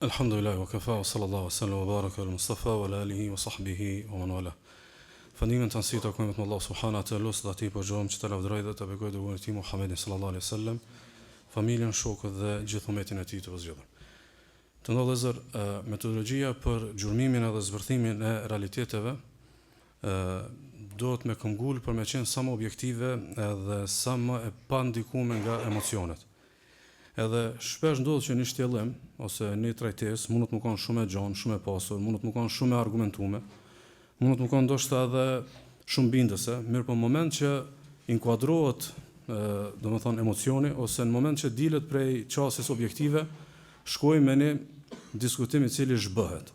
Alhamdulillah wa kafa wa sallallahu wa sallam wa baraka al Mustafa wa ala alihi wa sahbihi wa man wala. Fandimin të nësi të akojmet me Allah subhana të lusë dhe ati për gjojmë që të lavdroj dhe të begoj dhe gënë ti Muhammedin sallallahu alaihi sallam, familjen, shokët dhe gjithë umetin e ti të vëzgjithër. Të ndodhe zër, metodologjia për gjurmimin edhe zbërthimin e realiteteve do të me këmgull për me qenë sa më objektive edhe sa më e pandikume nga emocionet. Edhe shpesh ndodhë që një shtjellim ose një trajtes mund të më konë shumë e gjonë, shumë e pasur, mund të më konë shumë e argumentume, mund të më konë ndoshta edhe shumë bindëse, mirë po në moment që inkuadrohet do më thonë emocioni, ose në moment që dilet prej qasjes objektive, shkoj me një diskutim i cili zhbëhet.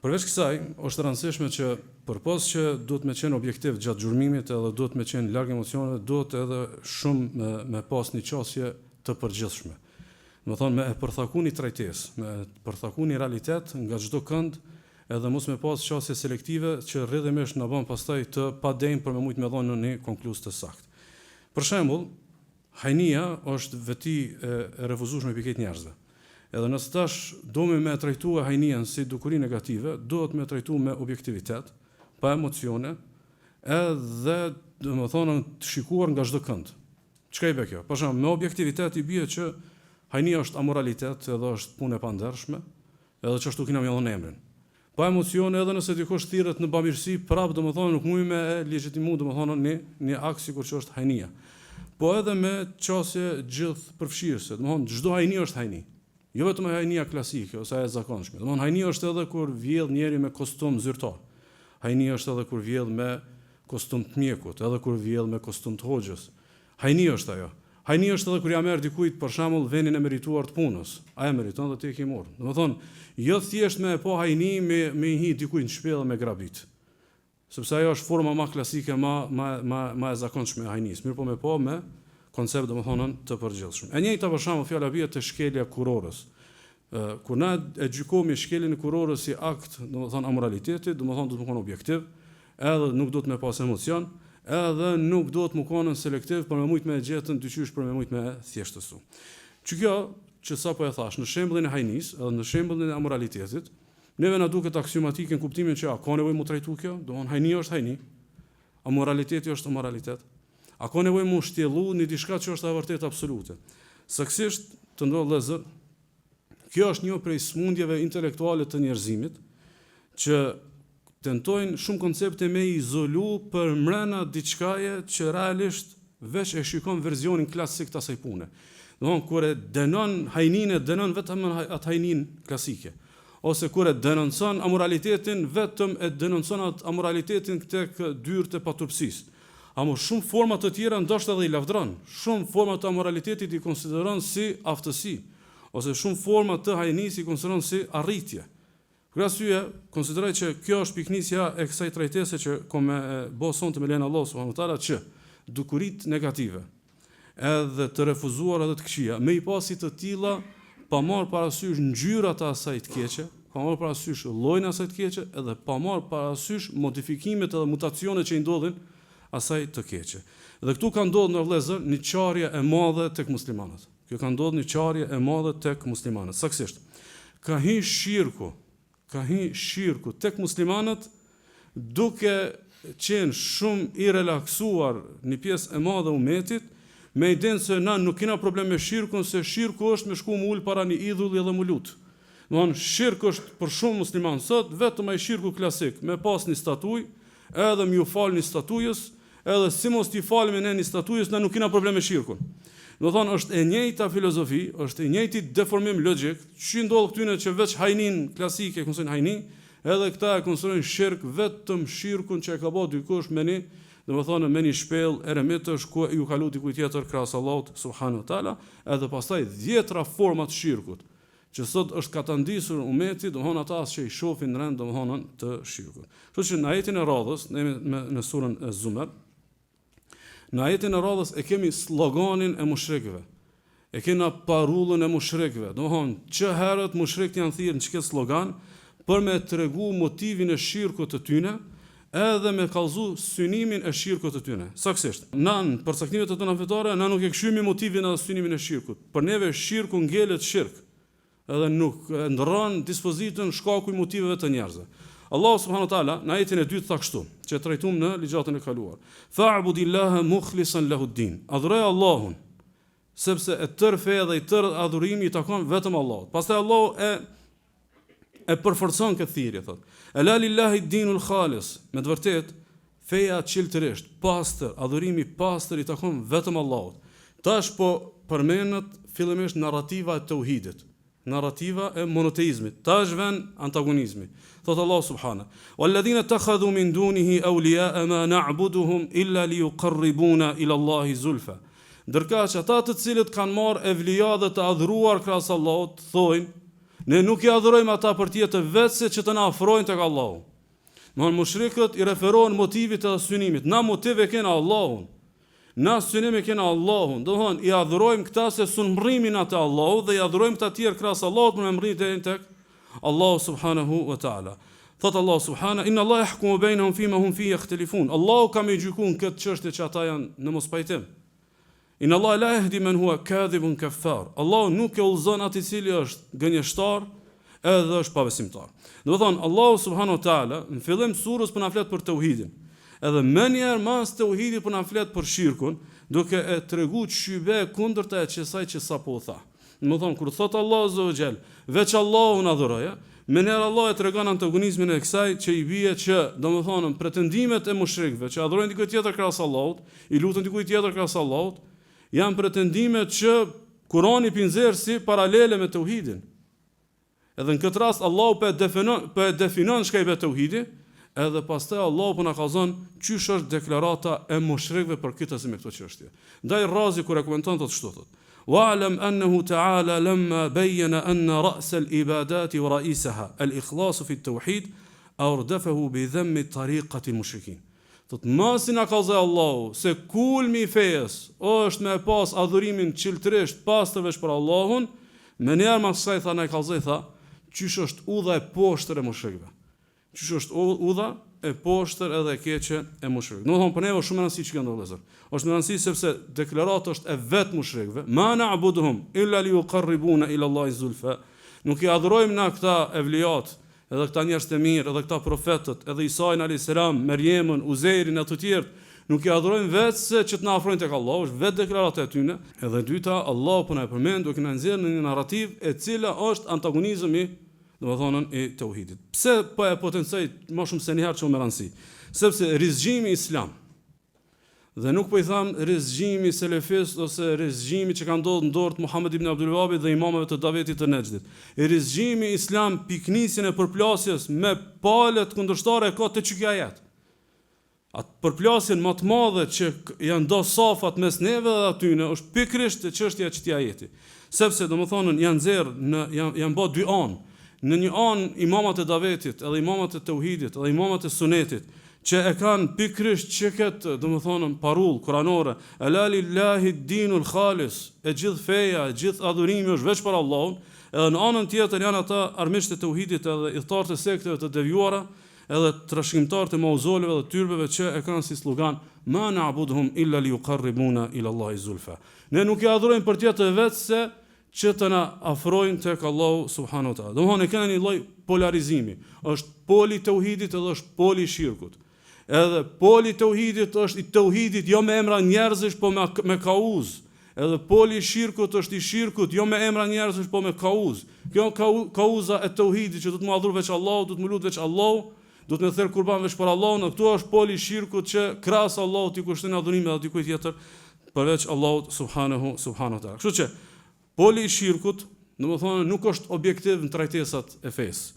Përveç kësaj, është rëndësishme që përpos që duhet me qenë objektiv gjatë gjurmimit edhe duhet me qenë larg emocioneve, duhet edhe shumë me pas një qasje të përgjithshme. Do të thonë me e përthaku një trajtes, me e përthaku një realitet nga çdo kënd, edhe mos me pas qasje selektive që rrjedhimisht na bën pastaj të padejmë për me mujt me dhënë në një konkluz të saktë. Për shembull, hajnia është veti e refuzueshme për këtë njerëzve. Edhe nëse tash do me trajtua hajnian si dukuri negative, duhet me trajtu me objektivitet, pa emocione, edhe do të thonë të shikuar nga çdo kënd. Çka i bë kjo? Për shembull, me objektivitet i bie që hajnia është amoralitet, edhe është punë e pandershme, edhe që ashtu kena me dhënë emrin. Pa emocione, edhe nëse dikush thirret në bamirësi, prapë do të thonë nuk mund me legjitimu do të thonë një akt sikur që është hajnia. Po edhe me qasje gjithë përfshirëse, do të thonë çdo hajni është hajni. Jo vetëm hajnia klasike ose e zakonshme. Do të thonë hajnia është edhe kur vjedh njëri me kostum zyrtar. Hajnia është edhe kur vjedh me kostum të mjekut, edhe kur vjedh me kostum të hoxhës. Hajni është ajo. Hajni është edhe kur ja merr dikujt për shembull vendin e merituar të punës. Ai e meriton dhe ti e ke marrë. Do të thonë, jo thjesht me po hajni me hi dikujt në shpellë me grabit. Sepse ajo është forma më klasike, më e zakonshme e hajnis. Mirë po me koncept do të thonë të përgjithshëm. E njëjta për shembull fjala bie te shkelja kurorës. Kur na e gjykojmë shkeljen e kurorës si akt, do të thonë amoraliteti, do të thonë do të qenë objektiv, edhe nuk do të më pas emocion, edhe nuk do të më konë selektiv për me mujt me gjetën dyqysh për me mujt me thjeshtësu. Që kjo, që sa po e thash, në shembullin e hajnis, edhe në shembullin e amoralitetit, neve na duket aksiomatike në kuptimin që ka nevojë mu trajtu kjo, do të thonë hajnia është hajni, amoraliteti është amoralitet. A ka nevojë mu shtjellu një diçka që është e vërtet absolute. Saktësisht të ndodh vëllezër, kjo është një prej smundjeve intelektuale të njerëzimit, që tentojnë shumë koncepte me izolu për mrena diçkaje që realisht veç e shikon verzionin klasik të asaj pune. Do të thonë kur e dënon hajnin, e dënon vetëm atë hajnin klasike. Ose kur e denonson amoralitetin, vetëm e denonson atë amoralitetin tek dyrët e paturpsisë. Amo shumë forma të tjera ndoshta edhe i lavdron. Shumë forma të amoralitetit i konsideron si aftësi, ose shumë forma të hajnisë i konsideron si arritje. Për arsye, konsideroj që kjo është piknisja e kësaj trajtese që kom bë sonte me lejen Allah subhanahu wa taala, që dukurit negative, edhe të refuzuara dhe të këqija, me i pasi të tilla pa marrë parasysh ngjyrat e asaj të keqe, pa marrë parasysh llojin e asaj të keqe, edhe pa marrë parasysh modifikimet edhe mutacionet që i ndodhin asaj të keqe. Dhe këtu ka ndodhur në vëllezër një çarje e madhe tek muslimanët. Kjo ka ndodhur një çarje e madhe tek muslimanët. Saktësisht, ka hi shirku tek muslimanët duke qenë shumë i relaksuar një pjesë e madhe umetit, me idenë se na nuk kena problem me shirkun, se shirku është me shku mu ul para një idhulli edhe mu lut. Domthon shirku është për shumë muslimanë sot vetëm ai shirku klasik, me pas një statuj, edhe më ju fal një statujës, edhe si mos t'i falme ne një statujës, na nuk kena problem me shirkun. Do thonë është e njëjta filozofi, është e njëjti deformim logjik, që ndodh këtyne që veç hajnin klasike konsiderojnë hajni, edhe këta e konsiderojnë shirk vetëm shirkun që e ka bërë dikush me një, domethënë me një shpellë eremitësh ku ju kalu dikujt tjetër krahas Allahut subhanahu wa taala, edhe pastaj 10 forma të shirkut, që sot është katandisur umeti, domethënë ata që i shohin rend domethënë të shirkut. Kështu që në ajetin e radhës, në surën Az-Zumar, në ajetin e radhës e kemi sloganin e mushrikëve. E kena parullën e mushrikëve. Domethënë që herët mushrikët janë thirrë në çka slogan për me tregu motivin e shirkut të tyre, edhe me kallëzu synimin e shirkut të tyre. Saktësisht, në përcaktimet e tona fetare, na nuk e këshymi motivin edhe synimin e shirkut. Për neve shirku ngelet shirk. edhe nuk ndron dispozitën shkaku I motiveve të njerëzve. Allah subhanahu wa taala në ajetin e dytë tha kështu, që trajtuam në ligjatën e kaluar. Fa'budillaha mukhlishan lahu ad-din. Adhuroj Allahun, sepse e tërë feja dhe I tërë adhurimi I takon vetëm Allahut. Pastaj Allahu e përforcon këtë thirrje, thotë. Ela lillahi ad-dinul khalis. Me të vërtetë, feja çeltërisht, pastër, adhurimi pastër I takon vetëm Allahut. Tash po përmendet fillimisht narrativa e tauhidit, narrativa e monoteizmit. Tash vjen antagonizmi. Thotë Allah subhanahu: "Walladhina takhadhu min dunihi awliya'a ma na'buduhum illa liyuqarribuna ila Allahi zulfa." Ndërka që ata të cilët kanë marrë evlija dhe të adhuruar krahas Allahut, thojnë, ne nuk I adhurojmë ata për tjetër vetëse që të na afrojnë tek Allahu. Domthon mushrikët I referohen motivit të synimit. Na motive kena Allahun. Na synim e kena Allahun. Domthon I adhurojmë këta se sun mrimin atë Allahut dhe I adhurojmë këta tjerë krahas Allahut për me mrit deri tek Allahu subhanahu wa ta'ala. Thot Allah subhanahu: "Inna Allah yahkumu bainahum fima hum fihi yakhtalifun." Allahu ka më gjykon këtë çështje që ata janë në mospajtim. Inna Allah la yahdi man huwa kadhibun kaffar. Allahu nuk e udhëzon atë I cili është gënjeshtar edhe është pabesimtar. Do të thonë Allahu subhanahu wa ta'ala në fillim surës po na flet për tauhidin. Edhe më njëherë mas tauhidit po na flet për shirkun, duke e treguar shtybe kundërta e kësaj që sapo u tha. Do të thonë kur thot Allahu azza wa jall, veç Allahun adhuroja, më njëherë Allah e tregon antagonizmin e kësaj që I bie që, domethënë, pretendimet e mushrikëve që adhurojnë dikujt tjetër krahas Allahut, I lutën dikujt tjetër krahas Allahut, janë pretendimet që Kurani pinzer si paralele me tauhidin. Edhe në këtë rast Allahu po e definon çka I bë tauhidi, edhe pastaj Allahu po na kallzon çysh është deklarata e mushrikëve për këtë me këtë çështje. Ndaj Razi kur e komenton thotë kështu thotë: "Wa'lam annahu ta'ala lamma bayyana anna ra's al-ibadat wa ra'isaha al-ikhlas fi at-tauhid awrdafahu bi dhamm tariqati al-mushrikin." Thot masi na kallzoi Allahu se kulmi I fejes është me pas adhurimin çeltërisht pastër veç për Allahun, më njëherë mas kësaj tha na kallzoi tha, çysh është udha e poshtër e mushrikëve. Çysh është udha e poshtër edhe e keqe e mushrikëve. Do të thonë për neve shumë e rëndësishme që kanë vëllezër. Është më rëndësishme sepse deklarata është e vet mushrikëve. Ma na'buduhum illa liyuqarribuna ila Allahi zulfa. Nuk I adhurojmë na këta evlijat, edhe këta njerëz të mirë, edhe këta profetët, edhe Isa alayhis salam, Maryamën, Uzairin e të tjerë, nuk I adhurojmë vetëse që të na afrojnë tek Allahu, është vetë deklarata e tyre. Edhe dyta, Allahu po na përmend duke na nxjerrë në një narrativ e cila është antagonizmi, domethënë I tauhidit. Pse po e potencoj më shumë se një herë çu me rëndësi? Sepse rizgjimi islam dhe nuk po I tham rizgjimi selefist ose rizgjimi që ka ndodhur në dorë të Muhammed ibn Abdul Wahhabit dhe imamëve të Davetit të Nejdit. Rizgjimi islam piknisjen e përplasjes me palët kundërshtare ka te çka ajet. Atë përplasjen më të madhe që janë do safat mes neve dhe atyne është pikërisht çështja e këtij ajeti. Sepse domethënë janë nxjerr janë bë dy anë. Në një anë imamat e Davetit, edhe imamat e tauhidit, edhe imamat e sunetit, që e kanë pikërisht që këtë, domethënë, parull kuranore, ela lillahi ad-dinul khalis, e gjithë feja, e gjithë adhurimi është veç për Allahun, edhe në anën tjetër janë ata armiqtë e tauhidit edhe idhtarët e sekteve të devijuara, edhe trashëgimtarët e mauzoleve dhe tyrbeve që e kanë si slogan ma na'buduhum illa liyuqarribuna ila Allahi zulfa. Ne nuk I adhurojmë për tjetër vetë se që të na afrojnë tek Allahu subhanahu wa taala. Domthonë kanë një lloj polarizimi. Është poli I tauhidit edhe është poli I shirkut. Edhe poli I tauhidit është I tauhidit jo me emra njerëzish, po me kauz. Edhe poli I shirkut është I shirkut jo me emra njerëzish, po me kauz. Kjo kauza e tauhidit që do të më adhuroj veç Allahu, do të më lut veç Allahu, do të më thërr kurban veç për Allahun, këtu është poli I shirkut që krahas Allahut I kushton adhurim edhe dikujt tjetër përveç Allahut subhanahu wa taala. Kështu që poli I shirkut, domethënë nuk është objektiv në trajtesat e fesë.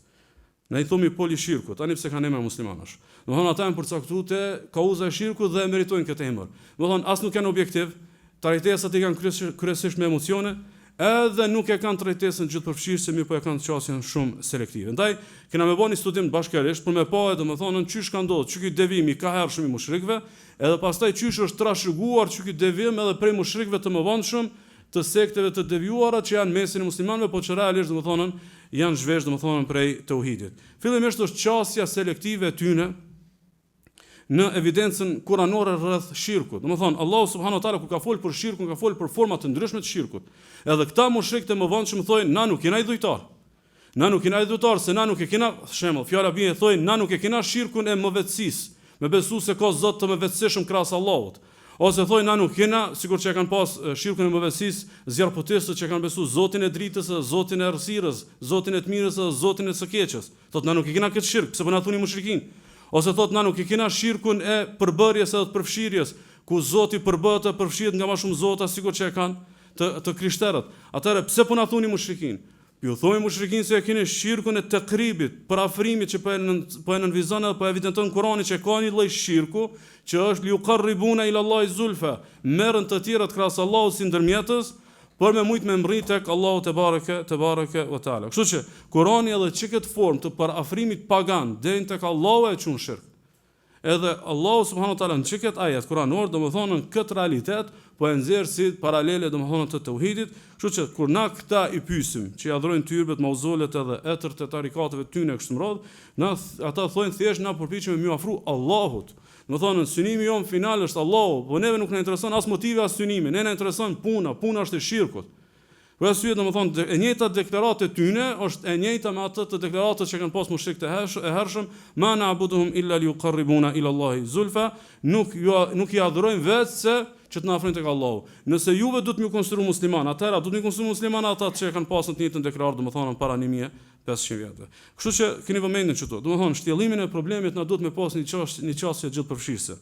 Ne I thumi poli I shirkut, tani pse kanë emra muslimanash. Domethënë ata janë përcaktuar te kauza e shirkut dhe meritojnë këtë emër. Domethënë as nuk janë objektiv, trajtesat I kanë kryesisht me emocione, edhe nuk e kanë trajtesën gjithëpërfshirëse, mirë po e kanë çështjen shumë selektive. Ndaj kena më bënë studim bashkërisht për me pa domethënë çysh ka ndodhur, çu ky devimi ka hershëm I mushrikëve, edhe pastaj çysh është trashëguar çu ky devim edhe prej mushrikëve të mëvonshëm të sekteve të devijuara që janë mesin e muslimanëve, po që realisht domethënë janë zhvesh domethënë prej tauhidit. Fillimisht është qasja selektive e tyre në evidencën kuranore rreth shirkut. Domethënë Allahu subhanahu wa taala kur ka folur për shirkun, ka folur për forma të ndryshme të shirkut. Edhe këta mushrikët e mëvonshëm thonë, na nuk jena idhujtar. Na nuk jena idhujtar, se na nuk e kena, shembull, fjala bie thonë, na nuk e kena shirkun e mëvetësisë, me besu se ka Zot të mëvetësishëm krahas Allahut. Ose thonë na nuk kena, sikur që e kanë pas shirkun e mëvetësisë, zjarrputësët që kanë besu Zotin e dritës, Zotin e errësirës, Zotin e të mirës, Zotin e së keqes. Thotë na nuk e kena këtë shirk, pse po na thoni mushrikin. Ose thotë na nuk e kena shirkun e përbërjes edhe të përfshirjes, ku Zoti përbëhet e përfshihet nga më shumë zota, sikur që e kanë të krishterët. Atëherë pse po na thoni mushrikin? Ju thoni mushrikin se e keni shirkun e tekribit, për afrimit që po e nënvizon edhe po evidenton Kurani që ka një lloj shirku, që është liuqarribuna ila Allahi zulfa, merren të tjerët krahas Allahut si ndërmjetës, por me mujt me mbrit tek Allahu te bareke ve taala. Kështu që Kurani edhe që këtë formë të parafrimit pagan deri tek Allahu e çon shirk. Edhe Allahu subhanahu wa taala në çket ajet kuranor, domethënë në këtë realitet po e nxjerr si paralele domethënë të tauhidit, kështu që kur na këta i pyesim, që i adhurojnë tyrbet, mauzolet edhe etër të tarikateve tyne kështu më radh, ata thonë thjesht na përpiqemi me afru Allahut. Domethënë synimi jon final është Allahu, po neve nuk na intereson as motivi as synimi, ne na intereson puna është e shirkut. Për arsye domethënë e njëjta deklaratë tyne është e njëjta me atë të deklaratës që kanë pas mushrikët e hershëm, ma na'buduhum illa liuqarribuna ila Allahi zulfa, nuk i adhurojnë vetë se që të na afrojnë tek Allahu. Nëse juve duhet të më konsideroni musliman, atëherë duhet të më konsideroni musliman ata që kanë pasur të njëjtën deklaratë domethënë para 1500 vjetëve. Kështu që keni vëmendjen çto. Domethënë shtjellimin e problemit na duhet me pas një çështje gjithë përfshirëse.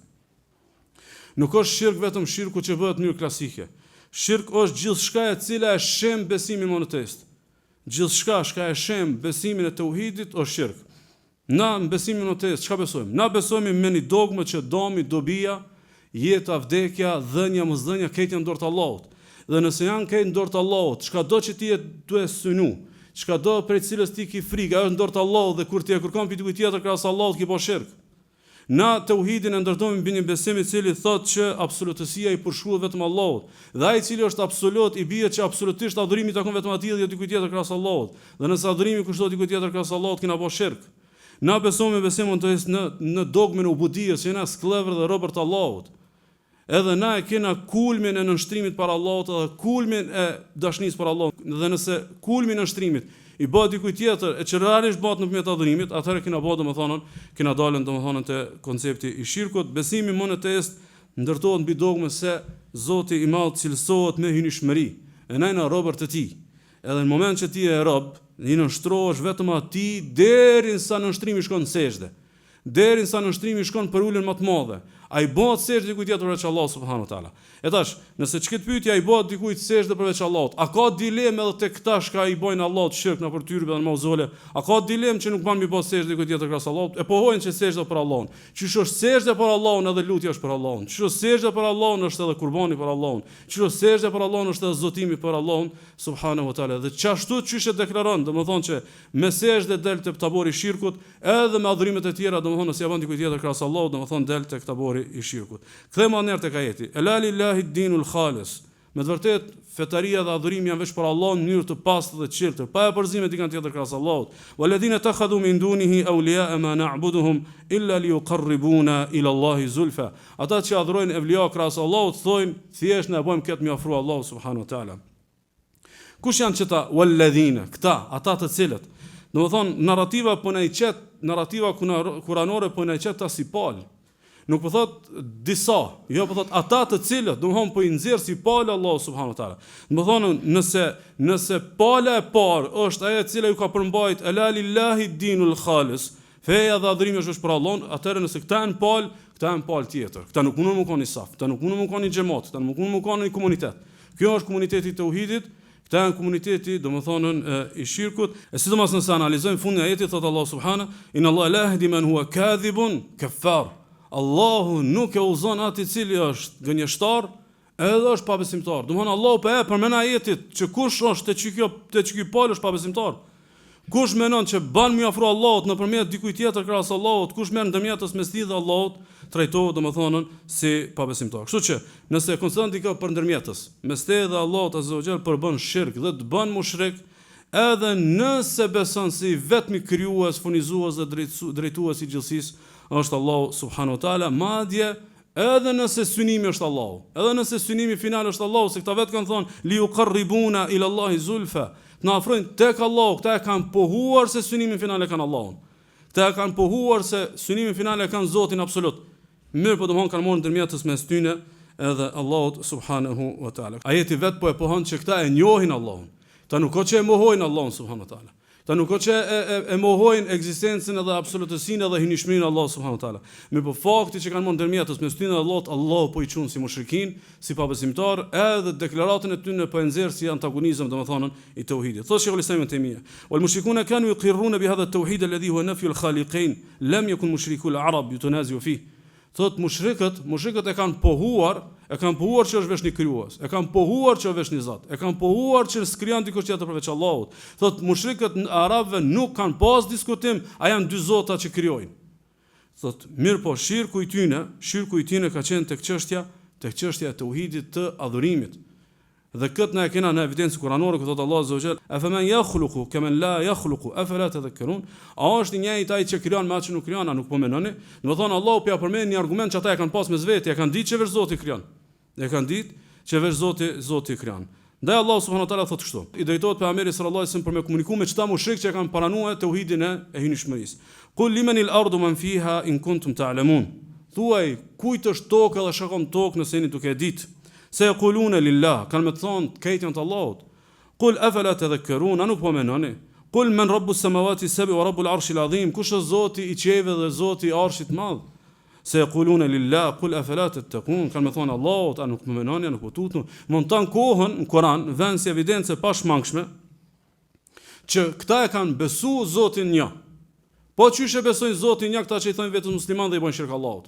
Nuk është shirk vetëm shirku që bëhet në mënyrë klasike. Shirk është gjithçka e cila e shem besimin monoteist. Gjithçka që e shem besimin e tauhidit është shirk. Na në besimin monoteist çka besojmë? Na besojmë me një dogmë që domi, dobia, jeta, vdekja, dhënia, mosdhënia këtë janë dorë të Allahut. Dhe nëse janë këtë dorë të Allahut, çkado që ti e synu, çkado prej cilës ti ke frikë, është dorë të Allahut dhe kur ti e kërkon pi dikujt tjetër krahas Allahut ki bësh shirk. Na tauhidin e ndërtojmë mbi një besim i cili thotë që absolutësia i përshkruhet vetëm Allahut. Dhe ai i cili është absolut i bie që absolutisht adhurimi takon vetëm atij dhe dikujt tjetër krahas Allahut. Dhe nëse adhurimi kushtohet dikujt tjetër krahas Allahut, kena bësh shirk. Na besojmë besimin në dogmën e ubudiyes, që na skllëvër dhe robër të Allahut. Edhe na e kena kulmin e nënshtrimit para Allahut edhe kulmin e dashurisë për Allahun. Dhe nëse kulmi i nënshtrimit i bëhet dikujt tjetër e që realisht bëhet nëpërmjet adhurimit, atëherë kena bëu domethënë, kena dalën domethënë te koncepti i shirkut. Besimi monoteist ndërtohet mbi dogmën se Zoti i Madh cilësohet me hynishmëri, e na robër të tij. Edhe në moment që ti je rob, i nënshtrohesh vetëm atij derisa nënshtrimi shkon në sejdë. Derisa nënshtrimi shkon për ulën më të madhe. Ai bëhet sejdë dikujt tjetër përveç Allahut subhanahu wa taala. E tash, nëse çket pyetja ai bëhet dikujt sejdë përveç Allahut, a ka dilemë edhe tek këta që i bojnë Allahut shirk në për tyrbe dhe në mauzole? A ka dilemë që nuk ban mi bëj sejdë dikujt tjetër krahas Allahut? E pohojnë që sejdë për Allahun. Qysh është sejdë për Allahun edhe lutja është për Allahun. Qysh është sejdë për Allahun është edhe kurbani për Allahun. Qysh është sejdë për Allahun është edhe zotimi për Allahun subhanahu wa taala. Dhe çashtu çysh e deklaron, domethënë që me sejdë del te tabori shirkut, edhe me adhurimet e tjera, domethënë se ja bën dikujt tjetër krahas Allahut, domethënë del tek tabori i shirkut. Kthejmë anë tek ajeti. Ela lillahi dinul khalis. Me të vërtet fetaria dhe adhurimi janë vetëm për Allahun në mënyrë të pastër dhe të qirtër, pa e përzime dikant tjetër krahas Allahut. Walladhina takhadhu min dunihi awliya ma na'buduhum illa liuqarribuna ila Allahi zulfa. Ata që adhurojnë evlia krahas Allahut thonë thjesht na bëjmë këtë me afru Allahu subhanahu wa taala. Kush janë këta walladhina? Këta, ata të cilët domethënë narrativa po na i qet, narrativa kuranore po na i qet ta si palë. Nuk po thot disa, jo po thot ata të cilët, domthon po i nxjerr si palë Allahu subhanahu wa taala. Domthon nëse pala e parë është ajo e cila ju ka përmbajt ela lillahi dinul khalis, feja dhe adhurimi është për Allahun, atëherë nëse këta janë palë tjetër. Këta nuk mundon të kanë saf, këta nuk mundon të kanë xhamat, këta nuk mundon të kanë komunitet. Kjo është komuniteti i tauhidit, këta janë komuniteti domethënë i shirkut. E sidomos nëse analizojmë fundin e ajetit thot Allah subhanahu inna Allah la yahdi man huwa kadhibun kaffar. Allahu nuk e uzon atë i cili është gënjeshtar, edhe është pabesimtar. Domthonë Allahu po e përmend ajetit që kush është te çky palë është pabesimtar. Kush mendon që ban mi afro Allahut nëpërmjet dikujt tjetër krahas Allahut, kush merr ndërmjetës mes tij dhe Allahut, trajtohet domethënë si pabesimtar. Kështu që nëse konsideron dikë për ndërmjetës mes teje dhe Allahut azza wa jall përbën shirk dhe të bën mushrik, edhe nëse beson se i vetmi krijues, furnizues dhe drejtues i gjithësisë është Allahu subhanahu wa taala, madje edhe nëse synimi është Allahu, edhe nëse synimi final është Allahu, se këta vetë kanë thonë li yuqarribuna ila Allahi zulfa, na afrojnë tek Allahu, këta e kanë pohuar se synimi final e kanë Allahun. Këta e kanë pohuar se synimi final e kanë Zotin absolut. Mirë, po domthon kanë marrë ndërmjetës mes tyne edhe Allahut subhanahu wa taala. Ajeti vet po e pohon që këta e njohin Allahun. Ta nuk ka që e mohojnë Allahun subhanahu wa taala. Ta nuk ka që e mohojnë ekzistencën edhe absolutësinë edhe hynishmërinë Allah subhanahu wa taala. Mirë, po fakti që kanë marrë ndërmjetës mes tyne dhe Allahut, Allahu po i çon si mushrikin, si pabesimtar, edhe deklaratën e tyre po e nxjerr si antagonizëm, domethënë i tauhidit. Thotë Sheikhul Islam Ibn Taymiyah, wal mushrikuna kanu yuqirruna bi hadha at-tauhid alladhi huwa nafyu al-khaliqain, lam yakun mushriku al-arab yutunazi'u fihi. Thot mushrikët e kanë pohuar që është vesh një krijues, e kanë pohuar që është vesh një Zot, e kanë pohuar që s'krijon dikush tjetër përveç Allahut. Thot mushrikët arabëve nuk kanë pas diskutim, a janë dy zota që krijojnë. Thot mirë, po shirku i tyne ka qenë tek çështja e tauhidit të adhurimit. Dhe këtë na e kena në evidencë kuranore, ku thotë Allah azza wa jall, afaman yakhluqu kaman la yakhluqu afala tadhakkarun. A është i njëjtë ai që krijon me atë që nuk krijon, a nuk po mendoni? Domethënë Allahu po ja përmend një argument që ata e kanë pas mes vetë, e kanë ditë që veç Zoti krijon. E kanë ditë që veç Zoti krijon. Ndaj Allah subhanahu wa taala thotë kështu. I drejtohet pejgamberit sallallahu alajhi wasallam për me komunikuar me çta mushrikë që kanë pranuar tauhidin e hynishmërisë. Qul limanil ardu man fiha in kuntum ta'lamun. Thuaj kujt është toka dhe shkon tokë nëse jeni duke e ditë. Se yaquluna lillah, kanë me thonë këtë janë të Allahut. Qul afala tadhakkarun, a nuk po mendoni? Qul man rabbus samawati sab'i wa rabbul arshil azim, kush është Zoti i qiejve dhe Zoti i arshit madh? Se yaquluna lillah, qul afala tattaqun, kanë me thonë Allahut, a nuk po mendoni, a nuk po tutni? Montan kohën në Kur'an vën si evidencë pa shmangshme që këta e kanë besu Zotin një. Po çysh e besojnë Zotin një këta që i thonë vetëm musliman dhe i bojnë shirk Allahut?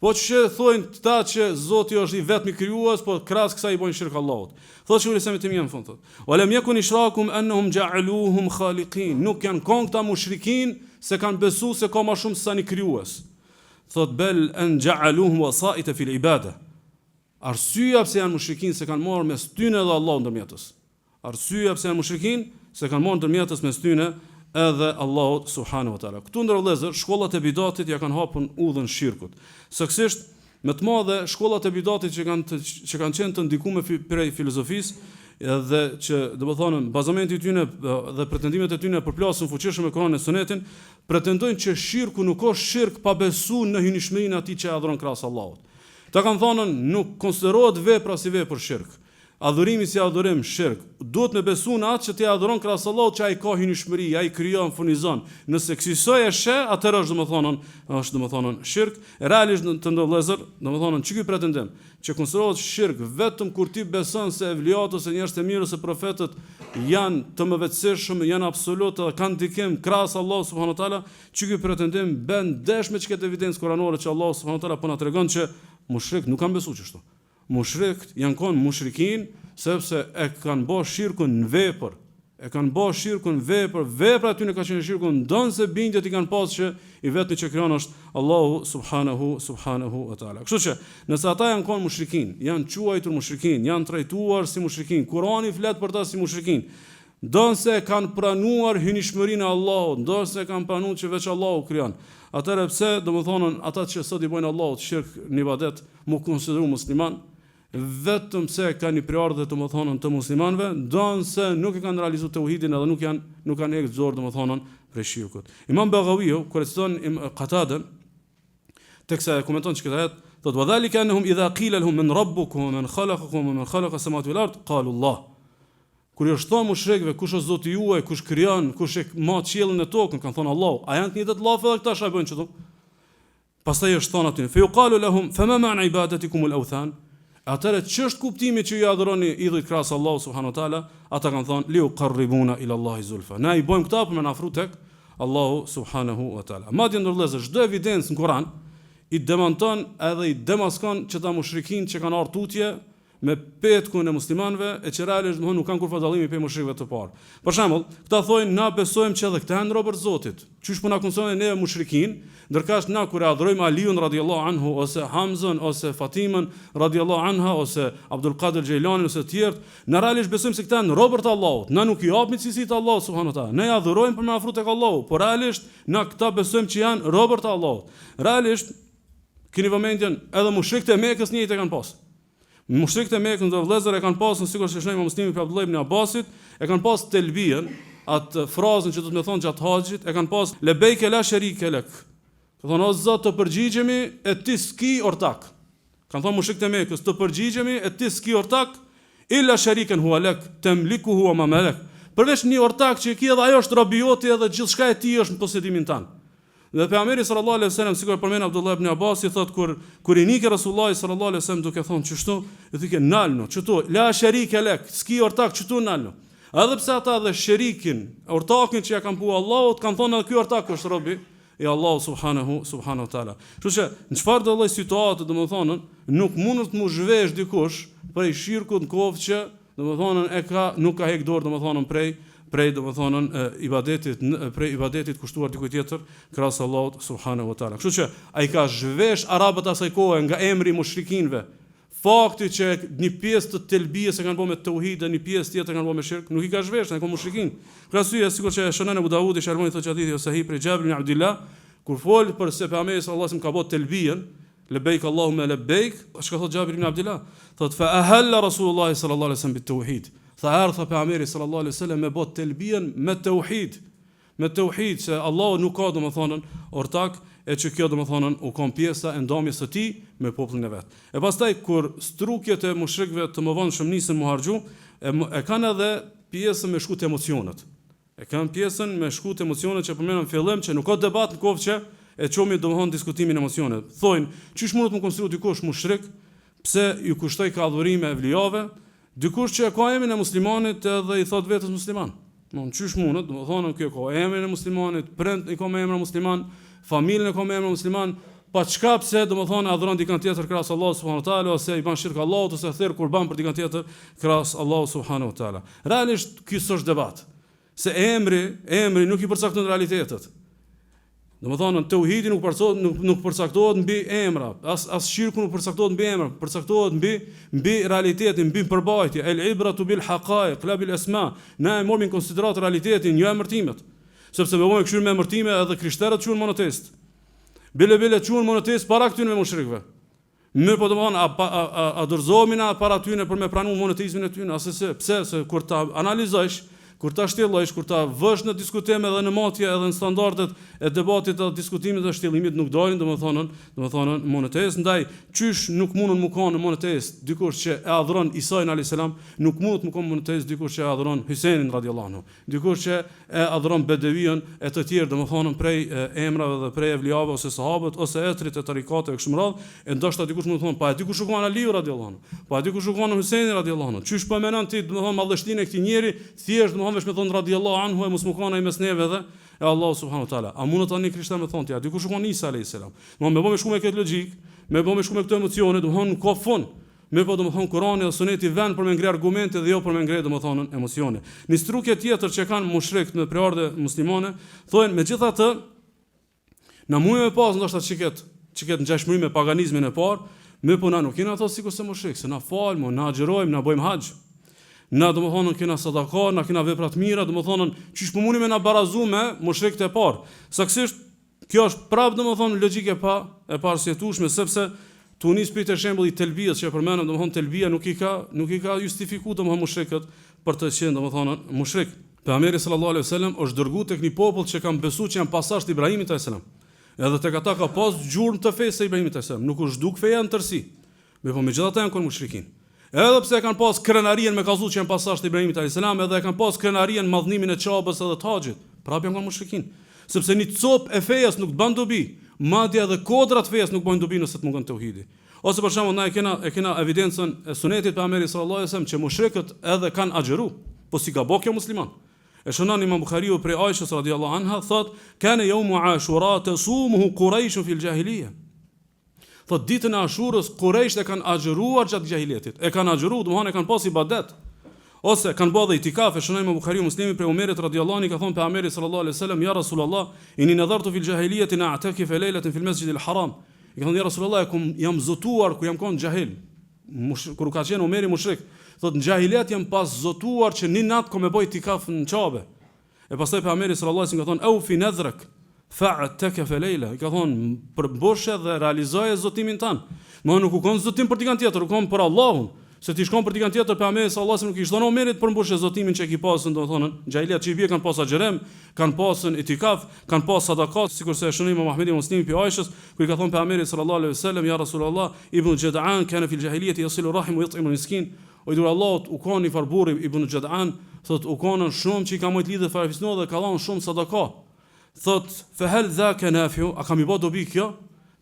Po që thonë këta që Zoti është i vetmi krijues, po krahas kësaj i bojnë shirk Allahut. Thotë Sheikhul Islam Ibn Taymiyah në fund thotë: "Wa lam yakun ishrakum annahum ja'aluhum khaliqin." Nuk janë kon këta mushrikin se kanë besuar se ka më shumë se sa një krijues. Thotë bel an ja'aluhum wasa'ita fil ibada. Arsyeja pse janë mushrikin se kanë marrë mes tyne dhe Allahut ndërmjetës. Arsyeja pse janë mushrikin se kanë marrë ndërmjetës mes tyne edhe Allahu subhanahu wa taala. Këtu ndër vëllezër, shkollat e bidatit ja kanë hapur udhën shirkut. Saktësisht, më të madhe shkollat e bidatit që kanë qenë të ndikuar prej filozofisë dhe që domethënë bazamenti i tyre dhe pretendimet e tyre përplasin fuqishëm me Kur'anin e Sunetin, pretendojnë që shirku nuk është shirk pa besuar në hynishmërinë atij që adhuron krahas Allahut. Ta kanë thënë nuk konsiderohet vepra si vepër shirk. Adhurimi si adhurim shirk. Duhet me besu në atë që ti adhuron krahas Allahut që ai ka hynishmëri, ai krijon, furnizon. Nëse kësaj e sheh, atëherë është domethënë shirk. Realisht të ndëllëzër, domethënë çka ky pretendim, që konsiderohet shirk vetëm kur ti beson se evliat ose njerëz të mirë ose profetët janë të mëvetësishëm, janë absolutë dhe kanë ndikim krahas Allahut subhanahu wa taala, çka ky pretendim bën desh me çka evidencë kuranore që Allahu subhanahu wa taala po na tregon që mushrik nuk kanë besuar kështu. Mushrikët janë kon mushrikin sepse e kanë bërë shirkun në vepër. Vepra aty në ka qenë shirkun ndonse bindjet i kanë pasur që i vetmi që krijon është Allahu subhanahu wa taala. Kështu që nëse ata janë kon mushrikin, janë quajtur mushrikin, janë trajtuar si mushrikin, Kurani flet për ta si mushrikin. Ndonse kanë pranuar hynishmërinë e Allahut, ndonse kanë pranuar që veç Allahu krijon. Atëherë pse domethënë ata që sot i bojnë Allahut shirk në ibadet, mu konsideru musliman, vetëm se kanë një priardhë domethënë të muslimanëve, ndonse nuk e kanë realizuar tauhidin edhe nuk kanë hequr zor domethënë prej shirkut. Imam Baghawiu kur citon Qatadën teksa e komenton çka ajet, thotë wa dhalika annahum idha qila lahum man rabbukum wa man khalaqakum wa man khalaqa samawati wal ard qalu Allah. Kur i thonë mushrikëve kush është Zoti juaj, kush krijon, kush e ma qiellin e tokën, kanë thonë Allahu. A janë të njëjtat llafe edhe këta shajbojnë çdo? Pastaj është thonë aty, fa yuqalu lahum fama ma'na ibadatikum al-awthan. Atëherë ç'është kuptimi që ju adhuroni idhujt krahas Allahu subhanahu wa taala? Ata kanë thonë li uqarribuna ila Allahi zulfa. Na i bëjmë këta për me na afru tek Allahu subhanahu wa taala. Madje ndërlëzë çdo evidencë në Kur'an i demonton edhe i demaskon që ta mushrikin që kanë ardhur tutje me petkun e muslimanëve, e që realisht domthon nuk kanë kurrë dallimi pe mushrikëve të parë. Për shembull, këta thojnë na besojmë që edhe këta janë robër Zotit. Qysh po na kundësojnë ne mushrikin, ndërkaq na kur e adhurojmë Aliun radhiyallahu anhu ose Hamzën ose Fatimën radhiyallahu anha ose Abdul Qadir Jilani ose të tjerë, na realisht besojmë se këta janë robër të Allahut. Na nuk i japim cilësitë të Allahut subhanahu wa taala. Ne ja adhurojmë për me afru tek Allahu, por realisht na këta besojmë që janë robër të Allahut. Realisht keni vëmendjen edhe mushrikët e Mekës njëjtë kanë pas. Mushrikët e Mekës do vëllezër e kanë pasur sigurisht që shënojmë Muslimi për Abdullah ibn Abbasit, e kanë pas telbien, atë frazën që do të më thonë gjatë haxhit, e kanë pas lebejke la sharike lek. Do thonë o Zot të përgjigjemi e ti s'ki ortak. Kanë thonë mushrikët e Mekës të përgjigjemi e ti s'ki ortak illa shariken huwa lek tamlikuhu wa ma malak. Përveç një ortak që ki edhe ajo është robi joti edhe gjithçka e tij është në posedimin tan. Dhe pejgamberi sallallahu alejhi wasallam sikur përmend Abdullah ibn Abbas i thot kur i nik Resulullah sallallahu alejhi wasallam duke thonë çështu, i thike nalno, çtu la sharike lek, s'ki ortak çtu nalno. Edhe pse ata dhe sherikin, ortakin që ja kanë pu Allahut, kanë thonë edhe ky ortak është robi i Allahut subhanahu taala. Kështu që në çfarë do lloj situate, domethënë, nuk mundet të mu zhvesh dikush prej shirkut në kohë që domethënë nuk ka hek dorë domethënë prej domethënë ibadetit kushtuar dikujt tjetër krahas Allahut subhanahu wa taala. Kështu që ai ka zhvesh arabët asaj kohe nga emri i mushrikinëve. Fakti që një pjesë të telbijës e kanë bërë me tauhid dhe një pjesë tjetër kanë bërë me shirk, nuk i ka zhvesh, ai ka mushrikin. Për arsye sikur që shënon Abu Davudi sharmoni thotë hadithi ose sahih për Jabir ibn Abdullah, kur fol për se pejgamberi sallallahu alajhi wasallam ka bërë telbijen, lebeik Allahumma lebeik, çka thotë Jabir ibn Abdullah, thotë fa ahalla Rasulullah sallallahu alajhi wasallam bit tauhid. Tha ardha pejgamberi sallallahu alajhi wasallam me bot telbijen me tauhid se Allahu nuk ka domethënë ortak e që kjo domethënë u kon pjesa e ndamjes së tij me popullin e vet. E pastaj kur strukjet e mushrikëve të mëvonshëm nisën mu harxhu, e kanë edhe pjesën me shkut emocionet. E kanë pjesën me shkut emocionet që përmendëm fillim që nuk ka debat në kohë që e çomi domethënë diskutimin emocionet. Thojnë, çish mundet të konstruoj dikush mushrik, pse ju kushtoi ka adhurime evlijave? Dikush që ka emrin e muslimanit edhe i thot vetes musliman. Çish mundet, domethënë kjo ka emrin e muslimanit, prind i ka me emrin musliman, familjen e ka me emrin musliman, pa çka pse domethënë adhuron dikant tjetër krahas Allahut subhanahu wa taala ose i bën shirk Allahut ose thirr kurban për dikant tjetër krahas Allahut subhanahu wa taala. Realisht ky s'është debat. Se emri nuk i përcakton realitetet. Domethënë tauhidi nuk përcaktohet mbi emra, as shirku nuk përcaktohet mbi emra, përcaktohet mbi realitetin, mbi përbajtje. El ibratu bil haqaiq la bil asma. Ne e morëm në konsiderat realitetin, jo emërtimet. Sepse me vojë kështu me emërtime edhe krishterët quhen monoteist. Bile quhen monoteist para këtyre me mushrikëve. Mirë po domethënë a dorëzohemi na para tyre për me pranuar monoteizmin e tyre, asë pse se kur ta analizojsh, kur ta shtjellojsh, kur ta vësh në diskutim edhe në matje edhe në standardet e debatit edhe diskutimit dhe shtjellimit nuk dalin domethënë monoteist, ndaj qysh nuk mundun mu kanë monoteist dikush që e adhuron Isai'n alayhis salam, nuk mund të mu kanë monoteist dikush që e adhuron Husajnin radhiyallahu anhu, dikush që e adhuron Bedevion e të tjerë domethënë prej emrave dhe prej evlijave ose sahabët ose etrit e tarikate kështu me radhë, e ndoshta dikush mund të thonë, pa e dikush u kanë Aliu radhiyallahu anhu, pa e dikush u kanë Husajni radhiyallahu anhu, çysh po mendon ti domethënë madhështinë e këtij njeri, thjesht vesh me thonë radhiyallahu anhu e mos më kanë ai mes neve dhe e Allahu subhanahu wa taala. A mund tani krishterë me thonë ti, a dikush u kanë Isa alayhis salam. Me bëmë shku me këtë logjik, me bëmë shku me këto emocione, domethënë ka fund. Me po domethënë Kurani dhe Suneti vën për me ngre argumente dhe jo për me ngre domethënë emocione. Në strukje tjetër që kanë mushrikët në preardhë muslimane, thonë megjithatë na mund me pas ndoshta çiket ngjashmëri me paganizmin e parë, me po na nuk kena ato sikur se mushrik, se na falmo, na xherojmë, na bëjmë haxh. Na domethënë kena sadaka, na kena vepra të mira, domethënë çish po mundi me na barazu me mushrikët e parë. Saktësisht kjo është prapë domethënë logjike e parsjetueshme sepse tunis për të shembullit telbijës që përmendëm, domethënë telbia nuk i ka justifikuar domethënë mushrikët për të qenë domethënë mushrik. Pejgamberi sallallahu alejhi wasallam është dërguar tek një popull që kanë besuar që janë pasazh të Ibrahimit alayhis salam. Edhe tek ata ka pas gjurmë të fesë së Ibrahimit alayhis salam, nuk u zhduk feja në tërësi. Me po megjithatë janë kon mushrikin. Edhe pse kanë pas krenarien me kallëzu që janë pasazh të Ibrahimit alayhis salam, edhe kanë pas krenarien madhnimin e çabës edhe të haxhit. Prapë janë kon mushrikin. Sepse një copë e fejas nuk bën dobi, madje edhe kodrat e fejas nuk bëjnë dobi nëse të mungon tauhidi. Ose për shembull na e kena evidencën e sunetit pejgamberit sallallahu alajhi wasallam që mushrikët edhe kanë agjëru, po si gabo kjo musliman. E shënon Imam Buhariu prej Aishës radhiyallahu anha thot: "Kana yawmu Ashura tasumuhu Quraysh fi al-jahiliyyah." Thot ditën e Ashurës Quraysh e kanë agjëruar gjatë gjahiljetit. E kanë agjëruar, domethënë e kanë pas ibadet. Ose kanë bërë itikaf, shënojmë me Buhariu Muslimi për Omerit radhiyallahu anhu ka thonë pejgamberi sallallahu alaihi wasallam ja Rasulullah inni nadhartu fil jahiliyyati a'takif laylatan fil masjid al haram. I ka thonë ja Rasulullah jam zotuar kur jam qenë jahil. Kur ka qenë Omeri mushrik, thotë në jahiliet jam pas zotuar që një natë kam bëj itikaf në Kabe. E pastaj pejgamberi sallallahu alaihi wasallam ka thonë au fi nadhrak fa'atakaf layla. I ka thonë përboshe dhe realizoje zotimin tan. Më nuk u kon zotim për dikant tjetër, u kon për Allahun. Se ti shkon për dikant tjetër pejgamberi sallallahu alaihi wasallam nuk i thon Omerit për mbushje zotimin që i pasën, domethënë xhahilet që i bie kanë pas xherem, kanë pasën itikaf, kanë pas sadakat, sikurse e shënim Muhamedi Muslimi pi Aishës, ku i ka thon pejgamberi sallallahu alaihi wasallam ja Rasulullah ibn Jad'an kana fi al-jahiliyyah yasilu rahim wa yut'imu al-miskin. O i dur Allahut u koni farburri ibn Jad'an, thot u konën shumë që i ka mojt lidhë farafisno dhe ka dhënë shumë sadaka. Thot fa hal dhaka nafi'u, a kam i bë dobi kjo?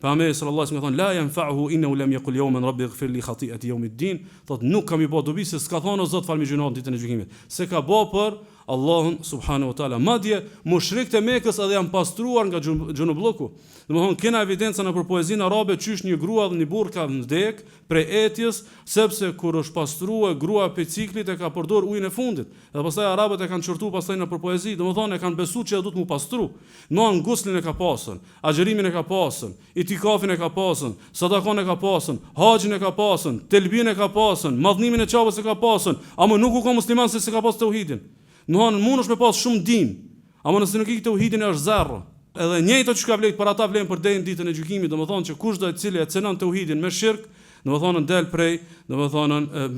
Pejgamberi sallallahu alaihi wasallam ka thonë la yanfa'uhu innahu lam yaqul yawman rabbi ighfir li khati'ati yawm ad-din. Thot nuk kam i bë dobi se s'ka thonë o Zot fal mi gjunat ditën e gjykimit. Se ka bë për Allahun subhanahu wa taala. Madje mushrikët e Mekës edhe janë pastruar nga xhunubllëku. Domethënë kena evidencën në poezinë arabe çysh një grua dhe një burr ka vdek prej etjes sepse kur është pastruar grua pe ciklit e ka përdor ujin e fundit. Dhe pastaj arabët e kanë çortuar pastaj në poezi, domethënë e kanë besuar që do të mu pastru. Domthon guslin e ka pasën, agjërimin e ka pasën, itikafin e ka pasën, sadakon e ka pasën, haxhin e ka pasën, telbin e ka pasën, madhnimin e çavës e ka pasën, ama nuk u ka musliman se ka pas tauhidin. Domthon mundesh me pas shumë din, ama nëse nuk i ke tauhidin është zerr. Edhe njëjto që ka vlen për ata vlen për ditën e gjykimit, domethënë që kushdo i cili e cenon tauhidin me shirk, domethënë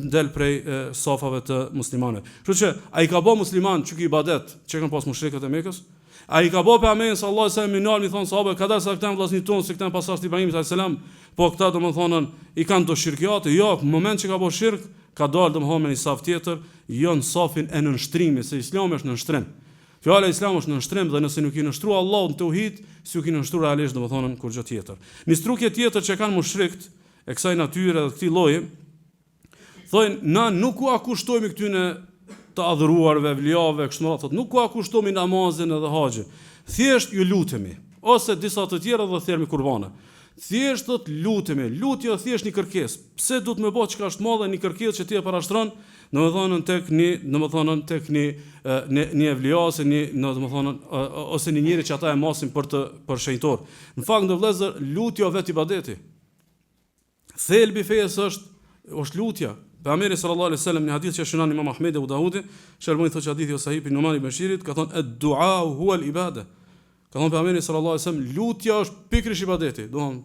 del prej safave të muslimanëve. Kështu që ai ka bë musliman që ki ibadet, që kanë pas mushrikët e Mekës. Ai ka bë pejgamberin sallallahu alajhi wasallam minal mi thon sahabe, ka dalë sa këta vllazni tonë, se këta pasardhë Ibrahimit alayhis salam, po këta domethënë i kanë do shirkiate, jo, në moment që ka bë shirk, ka dalë domethënë në një saf tjetër, jo në safin e nënshtrimit, se Islami është nënshtrim. Fjala e Islamit është nënshtrim dhe nëse nuk i nështruar Allahun tauhid, si u ki nështruar realisht domethënë kur gjë tjetër. Një strukje tjetër që kanë mushrikët e kësaj natyre dhe këtij lloji, thonë na nuk u akushtojmë këtyne të adhuruarve, vlijave, kështu me radhë, thotë nuk u akushtojmë namazin edhe haxhin. Thjesht ju lutemi, ose disa të tjerë do thërmi kurbane. Thjesht thot lutemi, lutja thjesht një kërkesë. Pse duhet më bëj çka është madhe një kërkesë që ti e parashtron, domethënë tek një evliase, ose një njeri që ata e masin për shenjtor. Në fakt në vëllezër, lutja vetë ibadeti. Thelbi fejes është lutja. Pejgamberi sallallahu alaihi wasallam në hadith që shënon Imam Ahmedi Abu Daudi, shërboi thotë hadithi sahih ibn Numan ibn Bashirit, ka thonë ad-du'a huwa al-ibada. Ka thonë pejgamberi sallallahu alaihi wasallam, lutja është pikërisht ibadeti. Domthonë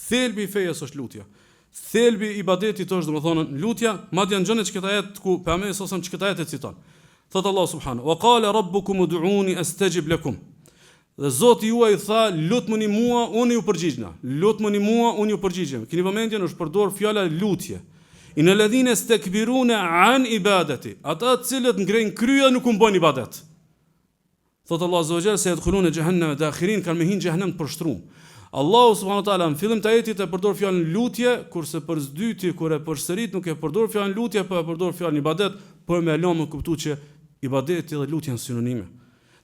thelbi i fejes është lutja. Thelbi i ibadetit është domethënë lutja, madje në gjënë që këta ajet ku pejgamberi sallallahu alaihi wasallam çka ajet e citon. Thot Allah subhanahu wa qala rabbukum ud'uni astajib lakum. Dhe Zoti juaj tha, lutmoni mua, unë ju përgjigjna. Lutmoni mua, unë ju përgjigjem. Keni vëmendjen është përdor fjala lutje. Inal ladhina istakbiruna an ibadati. Ata të cilët ngrejnë krye nuk u bën ibadet. Thot Allah azza wa jalla se yadkhuluna jahannama dakhirin, kanë me hin xhehenem të përshtruar. Allahu subhanahu wa taala në fillim të ajetit e përdor fjalën lutje, kurse për s'dyti kur e përsërit nuk e përdor fjalën lutje, po e përdor fjalën ibadet, por me lëmë më kuptuar që ibadeti dhe lutja janë sinonime.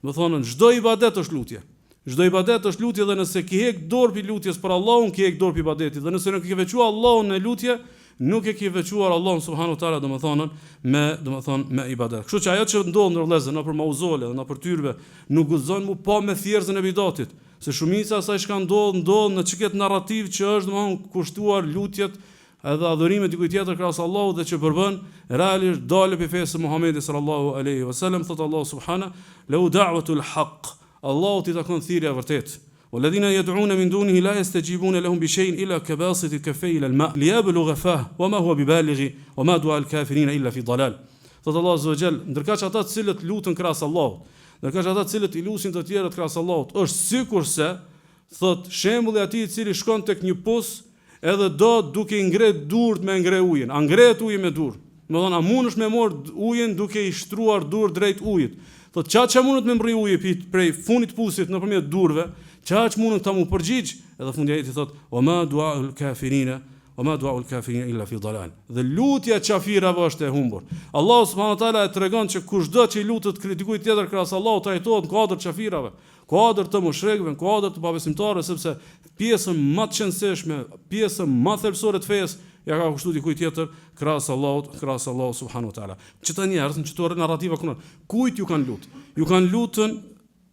Do thonë çdo ibadet është lutje. Çdo ibadet është lutje dhe nëse ki hek dorë pi lutjes për Allahun, ki hek dorë pi ibadetit. Dhe nëse nuk e ke veçuar Allahun në lutje, nuk e ke veçuar Allahun subhanahu wa taala me ibadet. Kështu që ajo që ndodh në vëllezër nëpër mauzole dhe nëpër tyrbe nuk guxon mu pa me thjerrzën e bidatit. Se shumica e asaj që ndodh në çiket narrativ që është domthon kushtuar lutjet edhe adhurimet dikujt tjetër krahas Allahut dhe që përbën realisht dalë pe fesë Muhamedit sallallahu alaihi wasallam. Thot Allah subhanahu la da'watul haqq. Allahu ti takon thirrja vërtet. والذين يدعون من دونه لا يستجيبون لهم بشيء إلا كباسط كفيه إلى الماء ليبلغ فاه وما هو ببالغ وما دعاء الكافرين إلا في ضلال. Thot Allah azza wa jall, ndërkaq ata të cilët lutën krahas Allahut, ndërkaq ata të cilët i lusin të tjerët krahas Allahut, është sikurse thot shembulli i atij i cili shkon tek një pus edhe do duke i ngret durt me ngre ujin. A ngret uji me dur? Domethënë a mundesh me marr ujin duke i shtruar dur drejt ujit? Thot çaça mundet me mbrri uji prej funit pusit nëpërmjet durve, çaq mundën ta mu përgjigj, edhe fundi ajeti thot: "Wa ma du'aul kafirina ma du'aul kafirin illa fi dalal. Dhe lutja e qafirave është e humbur. Allahu subhanahu wa taala e tregon që kushdo që i lutet dikujt tjetër krahas Allahut trajtohet në kuadër qafirave, kuadër të mushrikëve, kuadër të pabesimtarëve, sepse pjesën më të qëndësishme, pjesën më thelbësore të fesë ja ka kushtuar dikujt tjetër krahas Allahut subhanahu wa taala. Çto njerëz në çto narrativa kujt ju kanë lutur? Ju kanë lutën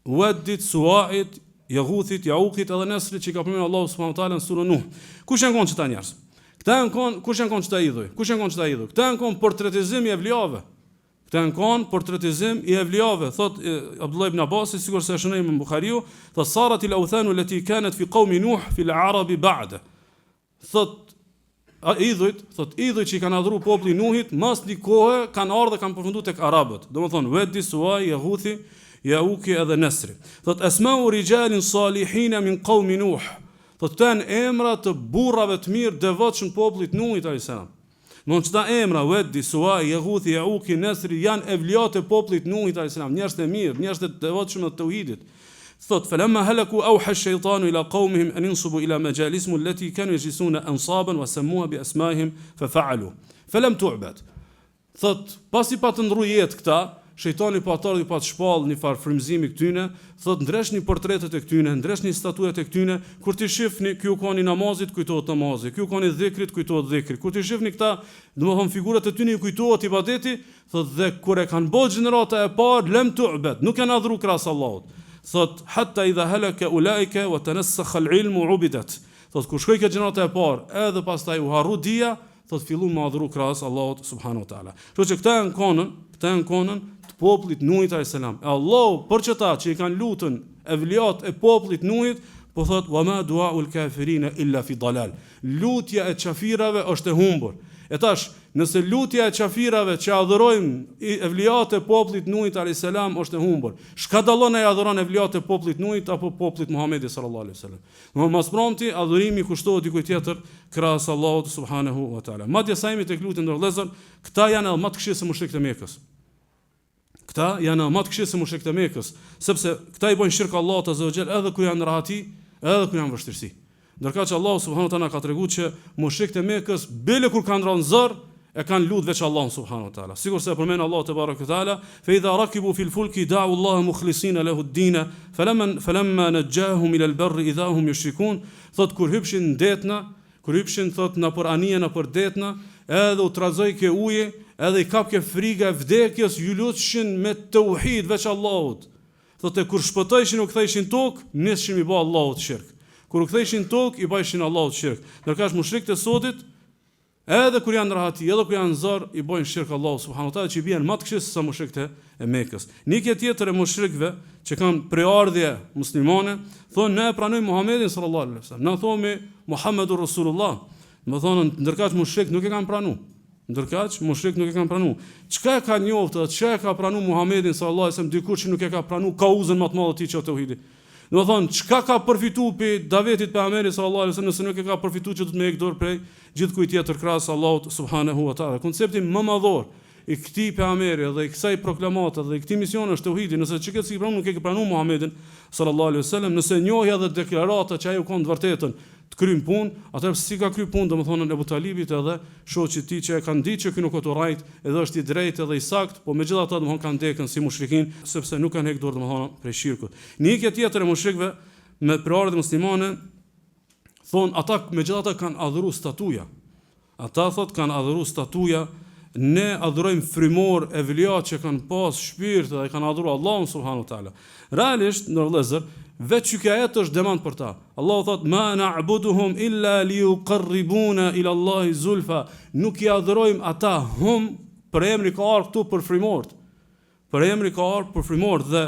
Waddit, Suwa'it, Yaghuthit, Ya'uqit edhe Nasrit që ka përmendur Allahu subhanahu wa taala në surën Nuh. Kush janë këta njerëz? Kush janë këta idhuj? Këta janë kon portretizim i evliave. Këta janë kon portretizim i evliave. Thot Abdullah ibn Abbas, sikur se shënoi në Buhariu, tha sarat il awthanu allati kanat fi qaumi Nuh fi al-arab ba'da. Thot idhujt që i kanë adhuruar populli Nuhit, mas një kohë kanë ardhur dhe kanë përfunduar tek arabët. Domethënë Waddi, Suwa'i, Yaghuthi, Ya'uqi edhe Nasri. Thot asma'u rijalin salihin min qaumi Nuh. Thot tan emra të burrave të mirë devotshëm popullit Nuhit alayhis salam. Në çdo emra Waddi, Suwa'i, Yaghuthi, Ya'uqi, Nasri janë evliat e popullit Nuhit alayhis salam, njerëz të mirë, njerëz të devotshëm të tauhidit. Thot falamma halaku awha ash-shaytanu ila qawmihim an yansubu ila majalisihim allati kanu yajlisuna ansaban wa sammuha bi asma'ihim fa fa'alu falam tu'bad. Thot pasi pa të ndruar jetë këta, shejtani pa ardhi pa të shpall një farë frymëzimi këtyne, thot ndreshni portretet e këtyne, ndreshni statuet e këtyne, kur ti shihni ky u koni namazit kujtohet namazi, ky u koni dhikrit kujtohet dhikri. Kur ti shihni këta, domethënë figurat e tyne ju kujtohet ibadeti, thot dhe kur e kanë bërë gjenerata e parë lam tu'bad, nuk kanë adhuruar krahas Allahut. Thot hatta idha halaka ulaika wa tanassakha al-ilm ubidat. Thot kur shkoi kjo gjenerata e parë, edhe pastaj u harru dia, thot fillu me adhuru krahas Allahut subhanahu wa taala. Kështu që këta janë konën të popullit Nuhit alayhis salam. E Allahu për çata që i kanë lutën evliat e popullit Nuhit, po thot wa ma du'aul kafirin illa fi dalal. Lutja e qafirave është e humbur. E tash, nëse lutja e qafirave që adhurojmë evliat e popullit Nuhit alayhis salam është e humbur, çka dallon ai adhuron evliat e popullit Nuhit apo popullit Muhamedit sallallahu alaihi wasallam? Në mas pronti adhurimi kushtohet dikujt tjetër krahas Allahut subhanahu wa taala. Madje sa jemi tek lutja ndër vëllezër, këta janë edhe më të këqij se mushrikët e Mekës. Këta janë më të këqij se mushrikët e Mekës, sepse këta i bojnë shirk Allahut azza wa jall edhe kur janë në rahati, edhe kur janë vështirësi. Ndërka që Allahu subhanahu wa taala ka treguar që mushrikët e Mekës bile kur kanë rënë zor e kanë lutur veç Allahun subhanahu wa taala. Sikur se përmend Allahu te baraka taala, fa idha rakibu fil fulki da'u Allah mukhlisina lahu ad-din, falamma najahum ila al-barr idha hum yushrikun. Thot kur hypshin detna, thot në për anije në për detna, edhe u trazoi ke uji, edhe i kap ke friga e vdekjes, ju lutshin me tauhid veç Allahut. Thot e kur shpëtojshin u kthejshin tok, nishin i bë Allahut shirk. Kur u kthejshin tok, i bajshin Allahut shirk. Ndërka mushrikët e sotit, edhe kur janë rahati, edhe kur janë zor, i bojnë shirk Allahut subhanahu wa taala, që i bien më të keq se sa mushrikët e Mekës. Nikje tjetër e mushrikëve që kanë preardhje muslimane, thonë ne pranojmë Muhamedit sallallahu alaihi wasallam. Ne thomi Muhammedur Rasulullah. Do thonë ndërka mushrik nuk e kanë pranuar. Çka ka njoftë, çka ka pranuar Muhamedit sallallahu alaihi wasallam dikush që nuk e ka pranuar kauzën më të madhe të tij tauhidit. Do thonë çka ka përfituar pe davetit pejgamberit sallallahu alaihi wasallam nëse nuk e ka përfituar që do të më heq dorë prej gjithkujt tjetër krahas Allahut subhanahu wa taala. Koncepti më madhor i këtij pejgamberi dhe i kësaj proklamate dhe i këtij misioni është tauhidi. Nëse çka si pranon nuk e ka pranuar Muhamedit sallallahu alaihi wasallam, nëse njohja dhe deklarata që ai u kon të vërtetën të kryjnë punë, atëherë si ka kryjë punë, domethënë Abu Talibit edhe shoqit e tij që e kanë ditë që ky nuk është urrejt, edhe është i drejtë edhe i sakt, po megjithatë domethënë kanë dekën si mushrikin, sepse nuk kanë hequr dorë domethënë prej shirkut. Nikja tjetër e mushrikëve me preardhje muslimane, thonë ata megjithatë kanë adhuruar statuja. Ata thotë kanë adhuruar statuja, ne adhurojmë frymor evliat që kanë pas shpirt dhe kanë adhuruar Allahun subhanahu wa taala. Realisht në vëllezër, veç që kjo ajet është demand për ta. Allahu thot ma na'buduhum illa liuqarribuna ila Allahi zulfa. Nuk i adhurojmë ata hum për emri ka ardhur këtu për frymort. Për emri ka ardhur për frymort dhe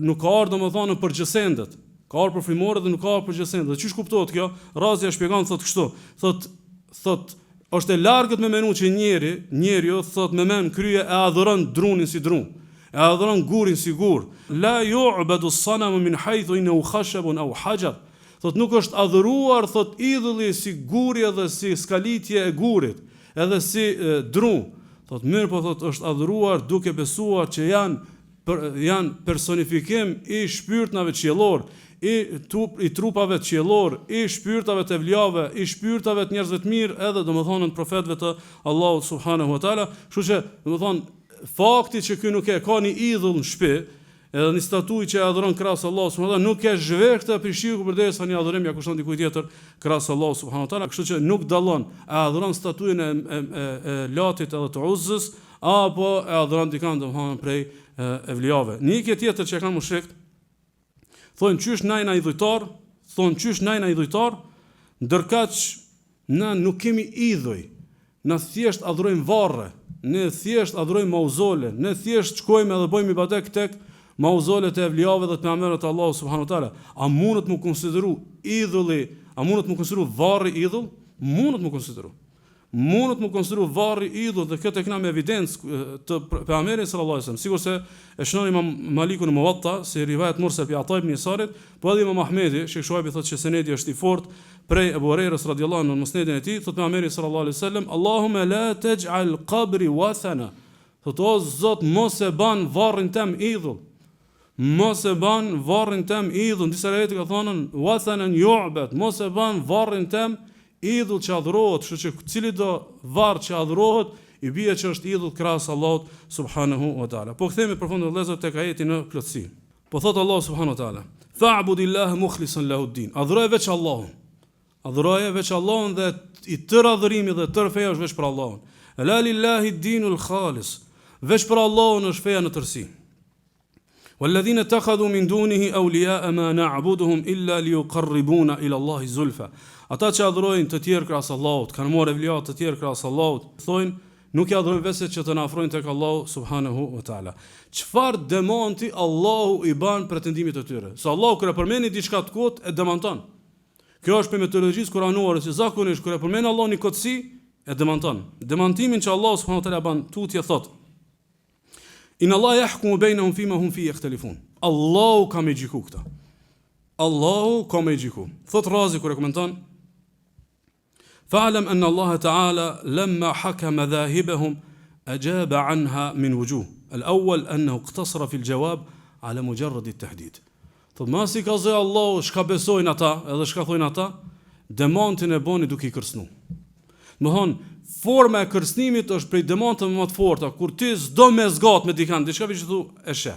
nuk ka ardhur domethënë për gjësendet. Ka ardhur për frymort dhe nuk ka ardhur për gjësendet. Çish kuptohet kjo? Razi e shpjegon thot kështu. Thot është e largët me menu që njeriu thot me men krye e adhuron drunin si drum. E adhuron gurin si gur. La yu'badu as-sanamu min haythu innahu khashabun aw hajar. Thot nuk është adhuruar thot idhulli si guri edhe si skalitje e gurit, edhe si drum. Thot mirë po thot është adhuruar duke besuar që janë personifikim i shpirtnave qiellor, i trupave të qiellor, i shpirtave të evliave, i shpirtave të njerëzve të mirë, edhe domethënë të profetëve të Allahut subhanahu wa taala. Kështu që domethënë fakti që ky nuk ka një idhull në shtëpi, edhe një statuj që e adhuron krahas Allahut subhanahu wa taala, nuk e zhvek të prishiku përderisa një adhurim ja kushton dikujt tjetër krahas Allahut subhanahu wa taala. Kështu që nuk dallon a adhuron statujën e Latit edhe të Uzzës, apo e adhuron dikant domethënë prej evliave. Një ikje tjetër që kanë mushrikët, thonë qysh najna i dhujtar, ndërkaq na nuk kemi idhuj, na thjesht adhurojmë varre, ne thjesht adhurojmë mauzole, ne thjesht shkojmë edhe bëjmë ibadet tek mauzolet e evliave dhe të pejgamberëve të Allahut subhanahu wa taala. A mundet më konsideru idhulli, a mundet më konsideru varri idhull? Mundet më konsideru varri idhull, dhe këtë e kena me evidencë të pejgamberit sallallahu alajhi wasallam. Sigurisht se e shënon Imam Maliku në Muwatta, si rivayet mursal pi Ata ibn Yasarit, po edhe Imam Ahmedi, Sheikh Shuaibi thotë që senedi është i fortë prej Abu Hurairës radhiyallahu anhu në musnedin e tij, thotë pejgamberi sallallahu alajhi wasallam, Allahumma la taj'al qabri wathana. Thotë o Zot, mos e ban varrin tem idhull. Mos e ban varrin tem idhull. Disa rivayete ka thonë wathanan yu'bad, mos e ban varrin tem idhull që adhurohet, kështu që cili do varr që adhurohet, i bie që është idhull krahas Allahut subhanahu wa taala. Po kthehemi përfund vëllezër tek ajeti në plotësi. Po thot Allahu subhanahu wa taala, fa'budillaha mukhlishan lahu ad-din. Adhuroje veç Allahun. Adhuroje veç Allahun dhe i tërë adhurimi dhe tërë feja është veç për Allahun. La lillahi ad-dinul khalis. Veç për Allahun është feja në tërësi. والذين اتخذوا من دونه أولياء ما نعبدهم إلا ليقربونا إلى الله زلفى. Ata që adhurojnë të tjerë krahas Allahut, kanë marrë evliya të tjerë krahas Allahut, thonë nuk i adhurojnë vetë që të na afrojnë tek Allahu subhanahu wa taala. Çfarë demonti Allahu i ban pretendimit të tyre? Se Allahu kur e përmend diçka të kot e demonton. Kjo është për metodologjisë kuranore, se zakonisht kur e përmend Allahu një kotësi e demonton. Demontimin që Allahu subhanahu wa taala ban tutje thotë Inna Allah yahkumu bainahum fima hum fi yakhtalifun. Allahu ka me gjiku këta. Allahu ka me gjiku. Thot Razi kur e komenton, fa'lam anna Allah ta'ala lamma hakama dhahibahum ajaba anha min wujuh. Al-awwal annahu iqtasara fi al-jawab ala mujarrad at-tahdid. Thot masi ka zë Allahu çka besojnë ata, edhe çka thojnë ata, demontin e boni duke I kërcënu. Domthon forma e kërcënimit është prej demontave më të forta, kur ti s'do me zgat me dikant, diçka që thu e sheh.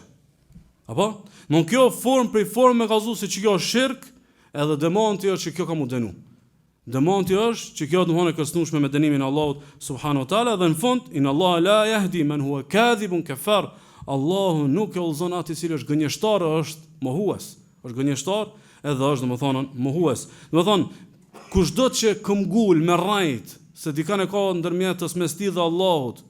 Apo? Mon kjo formë prej formë kallëzuese që kjo është shirk, edhe demonti është që kjo ka mu dënu. Demonti është që kjo domthonë e kërcënueshme me dënimin e Allahut subhanahu wa taala, dhe në fund inna Allah la yahdi man huwa kadhibun kafar. Allahu nuk e udhëzon atë I cili është gënjeshtar, është mohues. Është gënjeshtar edhe është domthonë mohues. Domthonë kushdo që këmbgul me rrajt se dikane ka ndërmjetës mes tij dhe Allahut,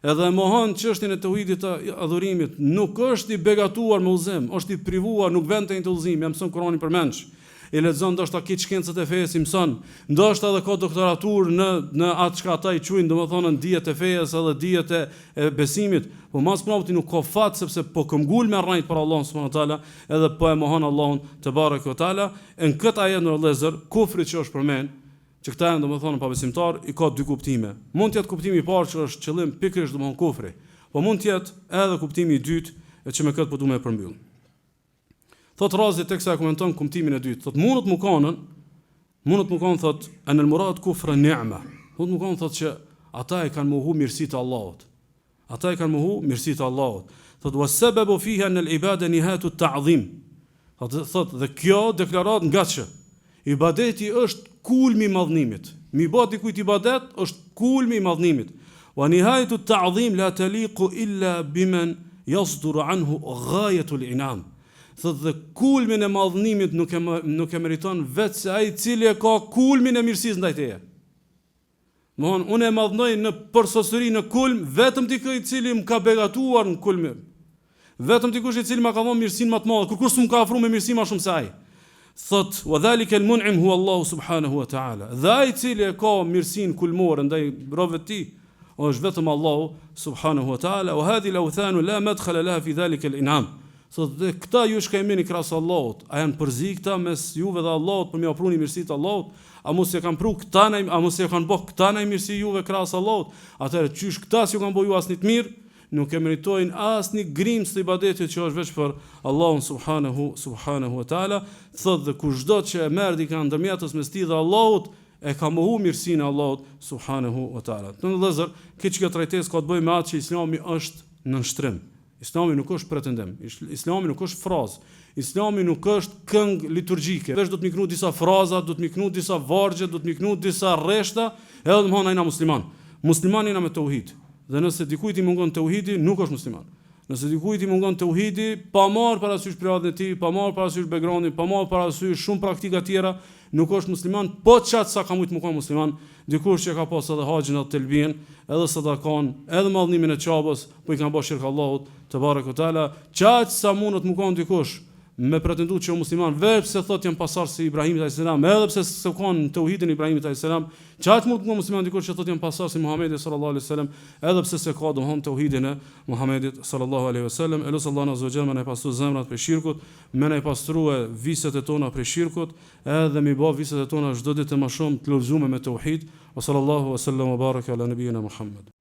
edhe mohon çështjen e tauhidit të adhurimit, nuk është I begatuar me udhëzim, është I privuar, nuk vjen te udhëzimi, ja mëson Kurani përmendsh. I lexon ndoshta kiç shkencët e fesë I mëson, ndoshta edhe ka doktoratur në atë çka ata I quajnë, domethënë dijet e fesë edhe dijet e besimit, po mas prapti nuk ka fat sepse po këmbgul me rrejt për Allahun subhanahu wa taala, edhe po e mohon Allahun te bareke ve taala. Në këtë ajet në vëllezër, kufri që është përmend, që këta janë domethënë pabesimtar, I ka dy kuptime. Mund të jetë kuptimi I parë që është qëllim pikërisht domethënë kufri, po mund të jetë edhe kuptimi I dytë, që me këtë po duam të përmbyll. Thot Razi teksa e komenton kuptimin e dytë, thot mundet më kanë thot anel murad kufra ni'ma. Mundet më kanë thot që ata e kanë mohu mirësitë e Allahut. Ata e kanë mohu mirësitë e Allahut. Thot was-sababu fiha an al-ibada nihatu at-ta'zim. Thot dhe kjo deklarat nga që ibadeti është kulmi I madhnimit. Mi bë dikujt ibadet është kulmi I madhnimit. Wa nihayatu at-ta'zim la taliqu illa biman yasduru anhu ghayatu al-inam. Thot dhe kulmin e madhnimit nuk e meriton vetë se ai I cili e ka kulmin e mirësisë ndaj teje. Domthon unë e madhnoj në përsosuri në kulm vetëm dikë I cili më ka begatuar në kulm. Vetëm dikush I cili më ka dhënë mirësinë më të madhe, kur kush më ka ofruar me mirësi më shumë se ai. Thot wa dhalika al-mun'im huwa Allah subhanahu wa ta'ala. Dhe ai I cili e ka mirësinë kulmore ndaj robëve të tij është vetëm Allahu subhanahu wa ta'ala, wa hadhihi al-awthan la madkhala laha fi dhalika al-in'am. Thot dhe këta ju shkajmeni krahas Allahut, a janë përzi këta mes juve dhe Allahut për më ofruani mirësitë të Allahut? A mos e kanë pru këta a mos e kanë bëh këta në mirësi juve krahas Allahut? Atëherë çysh këta si ju kanë bëu ju asnjë të mirë? nuk e meritojnë asnjë grimës të ibadetit që është veç për Allahun subhanahu wa taala. Thotë dhe kushdo që e merr dikë ndërmjetës mes tij dhe Allahut, e ka mohu mirësinë e Allahut subhanahu wa taala. Në vëllezër, kjo trajtesë ka të bëjë me atë që Islami është nënshtrim. Islami nuk është pretendim, Islami nuk është frazë, Islami nuk është këngë liturgjike. Vesh do të miknu disa fraza, do të miknu disa vargje, do të miknu disa rreshta, edhe më thonë ai na musliman. Muslimani na me tauhid. Dhe nëse dikujt i mungon tauhidi, nuk është musliman. Nëse dikujt i mungon tauhidi, pa marr parasysh privatën e tij, pa marr parasysh backgroundin, pa marr parasysh shumë praktika tjera, nuk është musliman, po çat sa ka mujt më kon musliman, dikush që ka pas edhe haxhin atë telbin, edhe sadakon, edhe mallnimin e çabës, po i kanë bërë shirk Allahut te barekuhu teala, çat sa mund të më kon dikush me pretendu që musliman, vetë pse thotë jam pasar si Ibrahimit alayhis salam, edhe pse se kanë tauhidin Ibrahimit alayhis salam, çat mund të musliman dikush që thotë jam pasar si Muhamedi sallallahu alaihi wasallam, edhe pse se ka domthon tauhidin e Muhamedit sallallahu alaihi wasallam. Elos Allahu azza wa jalla më pastru zemrat për shirkut, më pastrua viset e tona për shirkut, edhe më bë viset e tona çdo ditë më shumë të lulzuar me tauhid. Wa sallallahu wa sallam wa baraka ala nabiyina Muhammad.